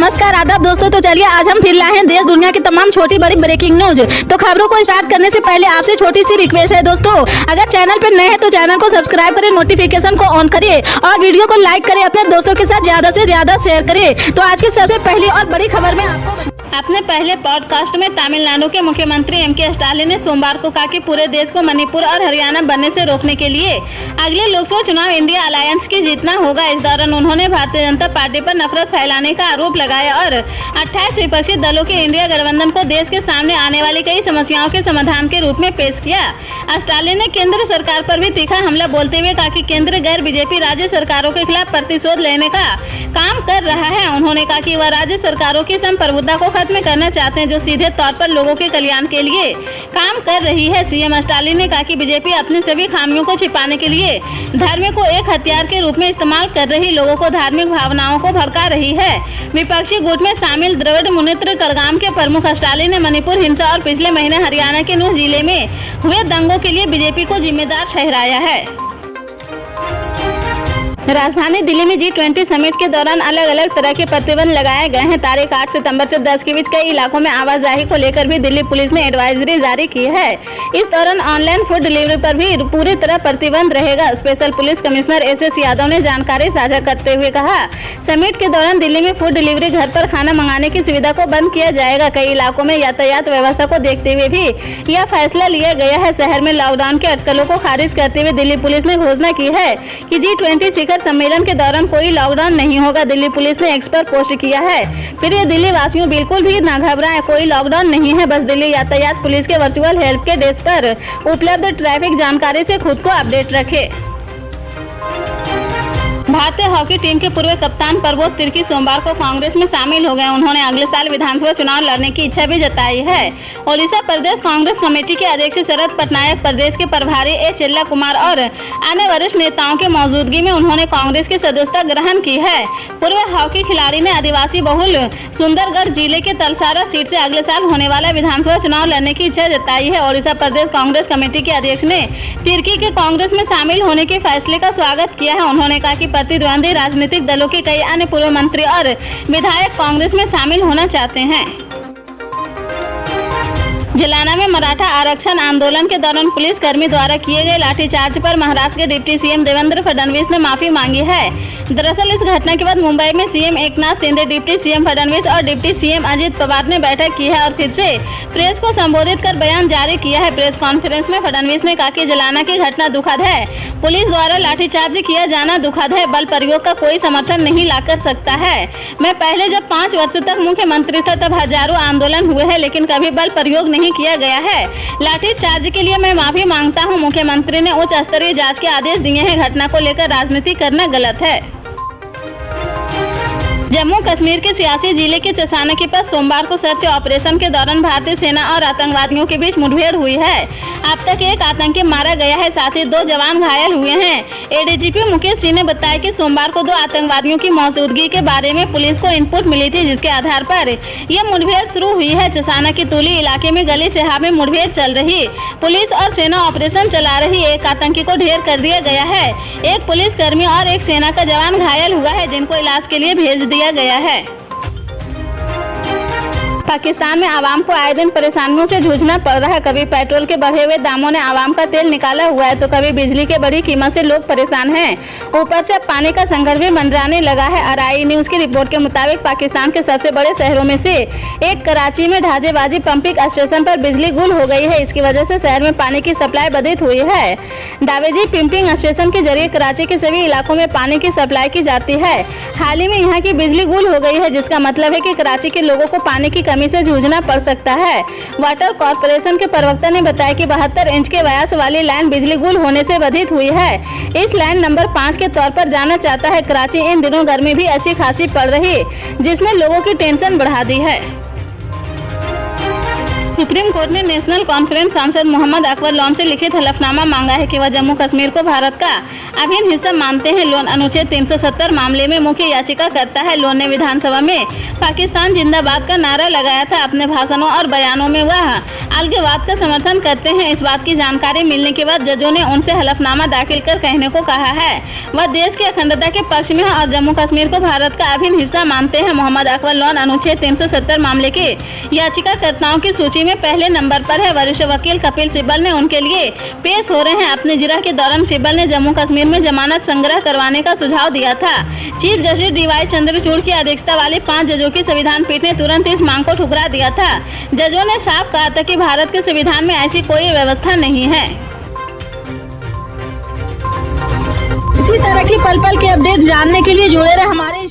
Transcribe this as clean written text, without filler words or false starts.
नमस्कार आदाब दोस्तों। तो चलिए आज हम फिर लाए हैं देश दुनिया की तमाम छोटी बड़ी ब्रेकिंग न्यूज। तो खबरों को स्टार्ट करने से पहले आपसे छोटी सी रिक्वेस्ट है दोस्तों, अगर चैनल पर नए हैं तो चैनल को सब्सक्राइब करें, नोटिफिकेशन को ऑन करिए और वीडियो को लाइक करें, अपने दोस्तों के साथ ज्यादा से ज्यादा शेयर करें। तो आज की सबसे पहली और बड़ी खबर में आपको अपने पहले पॉडकास्ट में तमिलनाडु के मुख्यमंत्री एम.के. स्टालिन ने सोमवार को कहा कि पूरे देश को मणिपुर और हरियाणा बनने से रोकने के लिए अगले लोकसभा चुनाव इंडिया अलायंस की जीतना होगा। इस दौरान उन्होंने भारतीय जनता पार्टी पर नफरत फैलाने का आरोप लगाया और 28 विपक्षी दलों के इंडिया गठबंधन को देश के सामने आने वाली कई समस्याओं के समाधान के रूप में पेश किया। स्टालिन ने केंद्र सरकार पर भी तीखा हमला बोलते हुए कहा कि केंद्र गैर बीजेपी राज्य सरकारों के खिलाफ प्रतिशोध लेने का काम कर रहा है। उन्होंने कहा कि वह राज्य सरकारों की संप्रभुता को खत्म करना चाहते हैं जो सीधे तौर पर लोगों के कल्याण के लिए काम कर रही है। सीएम स्टालिन ने कहा कि बीजेपी अपनी सभी खामियों को छिपाने के लिए धर्म को एक हथियार के रूप में इस्तेमाल कर रही लोगों को धार्मिक भावनाओं को भड़का रही है। विपक्षी गुट में शामिल द्रविड़ मुनेत्र कड़गाम के प्रमुख स्टालिन ने मणिपुर हिंसा और पिछले महीने हरियाणा के नूह जिले में हुए दंगों के लिए बीजेपी को जिम्मेदार ठहराया है। राजधानी दिल्ली में G20 समिट के दौरान अलग अलग तरह के प्रतिबंध लगाए गए हैं। तारीख 8 सितंबर से 10 के बीच कई इलाकों में आवाजाही को लेकर भी दिल्ली पुलिस ने एडवाइजरी जारी की है। इस दौरान ऑनलाइन फूड डिलीवरी पर भी पूरी तरह प्रतिबंध रहेगा। Special police commissioner SS Yadav ने जानकारी साझा करते हुए कहा, समिट के दौरान दिल्ली में फूड डिलीवरी घर पर खाना मंगाने की सुविधा को बंद किया जाएगा। कई इलाकों में यातायात व्यवस्था को देखते हुए भी यह फैसला लिया गया है। शहर में लॉकडाउन के अटकलों को खारिज करते हुए दिल्ली पुलिस ने घोषणा की है कि G20 सम्मेलन के दौरान कोई लॉकडाउन नहीं होगा। दिल्ली पुलिस ने एक्स पर पोस्ट किया है, फिर ये दिल्ली वासियों बिल्कुल भी ना घबराएं, कोई लॉकडाउन नहीं है। बस दिल्ली यातायात पुलिस के वर्चुअल हेल्प के डेस्क पर उपलब्ध ट्रैफिक जानकारी से खुद को अपडेट रखें। भारतीय हॉकी टीम के पूर्व कप्तान प्रबोध तिर्की सोमवार को कांग्रेस में शामिल हो गए। उन्होंने अगले साल विधानसभा चुनाव लड़ने की इच्छा भी जताई है। ओडिशा प्रदेश कांग्रेस कमेटी के अध्यक्ष शरद पटनायक, प्रदेश के प्रभारी ए चेल्ला कुमार और अन्य वरिष्ठ नेताओं की मौजूदगी में उन्होंने कांग्रेस की सदस्यता ग्रहण की है। पूर्व हॉकी खिलाड़ी ने आदिवासी बहुल सुंदरगढ़ जिले के तलसारा सीट से अगले साल होने वाला विधानसभा चुनाव लड़ने की इच्छा जताई है। ओडिशा प्रदेश कांग्रेस कमेटी के अध्यक्ष ने तिर्की के कांग्रेस में शामिल होने के फैसले का स्वागत किया है। उन्होंने कहा कि प्रतिद्वंदी राजनीतिक दलों के कई अन्य पूर्व मंत्री और विधायक कांग्रेस में शामिल होना चाहते हैं। जलाना में मराठा आरक्षण आंदोलन के दौरान पुलिस कर्मी द्वारा किए गए लाठीचार्ज पर महाराष्ट्र के डिप्टी सीएम देवेंद्र फडणवीस ने माफी मांगी है। दरअसल इस घटना के बाद मुंबई में CM Eknath Shinde, deputy CM Fadnavis और डिप्टी सीएम अजित पवार ने बैठक की है और फिर से प्रेस को संबोधित कर बयान जारी किया है। प्रेस कॉन्फ्रेंस में फडणवीस ने कहा कि जलाना की घटना दुखद है, पुलिस द्वारा लाठीचार्ज किया जाना दुखद है, बल प्रयोग का कोई समर्थन नहीं ला कर सकता है। मैं पहले जब 5 वर्ष तक मुख्यमंत्री था तब हजारों आंदोलन हुए हैं, लेकिन कभी बल प्रयोग नहीं किया गया है। लाठीचार्ज के लिए मैं माफी मांगता हूं। मुख्यमंत्री ने उच्च स्तरीय जांच के आदेश दिए हैं। घटना को लेकर राजनीति करना गलत है। जम्मू कश्मीर के सियासी जिले के चसाना के पास सोमवार को सर्च ऑपरेशन के दौरान भारतीय सेना और आतंकवादियों के बीच मुठभेड़ हुई है। अब तक एक आतंकी मारा गया है, साथ ही 2 जवान घायल हुए हैं। एडीजीपी मुकेश सिंह ने बताया कि सोमवार को 2 आतंकवादियों की मौजूदगी के बारे में पुलिस को इनपुट मिली थी, जिसके आधार पर यह मुठभेड़ शुरू हुई है। चसाना की तुली इलाके में गली सेहा में मुठभेड़ चल रही, पुलिस और सेना ऑपरेशन चला रही। एक आतंकी को ढेर कर दिया गया है। एक पुलिसकर्मी और एक सेना का जवान घायल हुआ है, जिनको इलाज के लिए भेज दिया गया है। पाकिस्तान में आवाम को आए दिन परेशानियों से जूझना पड़ रहा है। कभी पेट्रोल के बढ़े हुए दामों ने आवाम का तेल निकाला हुआ है, तो कभी बिजली के बड़ी कीमत से लोग परेशान हैं। ऊपर से पानी का संकट भी मंडराने लगा है। RI न्यूज की रिपोर्ट के मुताबिक पाकिस्तान के सबसे बड़े शहरों में से एक कराची में ढांचेबाजी पंपिंग स्टेशन पर बिजली गुल हो गई है। इसकी वजह से शहर में पानी की सप्लाई बाधित हुई है। दावेजी पंपिंग स्टेशन के जरिए कराची के सभी इलाकों में पानी की सप्लाई की जाती है। हाल ही में यहाँ की बिजली गुल हो गई है, जिसका मतलब है कि कराची के लोगों को पानी की कमी से जूझना पड़ सकता है। वाटर कॉर्पोरेशन के प्रवक्ता ने बताया कि 72 इंच के व्यास वाली लाइन बिजली गुल होने से बाधित हुई है। इस लाइन नंबर 5 के तौर पर जाना चाहता है। कराची इन दिनों गर्मी भी अच्छी खासी पड़ रही, जिसने लोगों की टेंशन बढ़ा दी है। सुप्रीम कोर्ट ने नेशनल कॉन्फ्रेंस सांसद मोहम्मद अकबर लोन से लिखित हलफनामा मांगा है कि वह जम्मू कश्मीर को भारत का अभिन्न हिस्सा मानते हैं। लोन अनुच्छेद 370 मामले में मुख्य याचिका करता है। लोन ने विधानसभा में पाकिस्तान जिंदाबाद का नारा लगाया था। अपने भाषणों और बयानों में वह अलगाववाद का समर्थन करते हैं। इस बात की जानकारी मिलने के बाद जजों ने उनसे हलफनामा दाखिल कर कहने को कहा है वह देश की अखंडता के पक्ष में है और जम्मू कश्मीर को भारत का अभिन्न हिस्सा मानते हैं। मोहम्मद अकबर लोन अनुच्छेद 370 मामले के याचिकाकर्ताओं की सूची में पहले नंबर पर है। वरिष्ठ वकील कपिल सिब्बल ने उनके लिए पेश हो रहे हैं। अपने जिरह के दौरान सिब्बल ने जम्मू कश्मीर में जमानत संग्रह करवाने का सुझाव दिया था। चीफ जस्टिस DY चंद्रचूड़ की अध्यक्षता वाली 5 जजों की संविधान पीठ ने तुरंत इस मांग को ठुकरा दिया था। जजों ने साफ कहा था कि भारत के संविधान में ऐसी कोई व्यवस्था नहीं है। इसी तरह की पल पल के अपडेट जानने के लिए जुड़े रहे हमारे